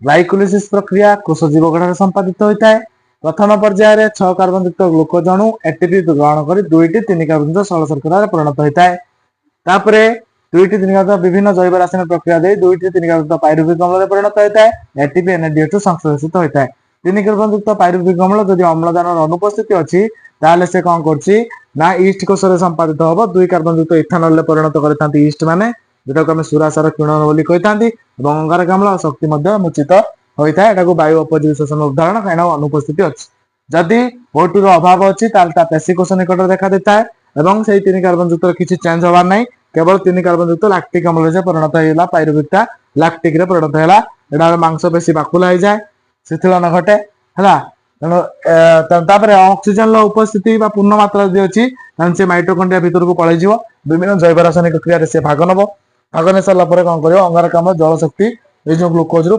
Glycolysis प्रक्रिया कोष जीव गठन संपादित होता है। प्रथम पर्यायर 6 कार्बन युक्त ग्लूकोज अणु एटीपी ग्रहण कर 2-3 कार्बन युक्त सरल शर्करा परिणत होता है। तापरे 2-3 कार्बन विभिन्न जैव रासायनिक प्रक्रिया दे 2-3 कार्बन युक्त पायरुविक अम्ल में परिणत होता है। एटीपी एनएडीएच संश्लेषित होता है। 3 कार्बन युक्त पायरुविक अम्ल जदि अम्लजान अनुपस्थिति अच्छी ताले से कौन करछि ना ईस्ट कोष संपादित हम 2 कार्बन युक्त इथानल में परिणत करते ईस्ट माने जोटा को क्षुरासार किरण बोली कहते अंगारकाम्ल और शक्ति मुचित होता है। वायु अपजीवी शोषण उदाहरण कहीं अनुपस्थिति अच्छी जदि O2 अभाव अच्छी पेशी कोष निकट देखा देता है और से 3 कार्बन युक्त किसी चेंज हबार नहीं केवल 3 कार्बन युक्त लैक्टिक अम्ल से परिणत होगा पायरुविकटा लैक्टिक रे परिणत है यहाँ मांसपेशी बाकुला हो जाए शिथिलन घटे है तेणु ऑक्सीजन उपस्थिति पूर्ण मात्रा यदि अच्छी से माइटोकॉन्ड्रिया भीतर को पलैज विभिन्न जैव रासायनिक क्रिया से भाग नब भाग नहीं सारा कौन कर अंगारकाम्ल जल शक्ति ये जो ग्लूकोज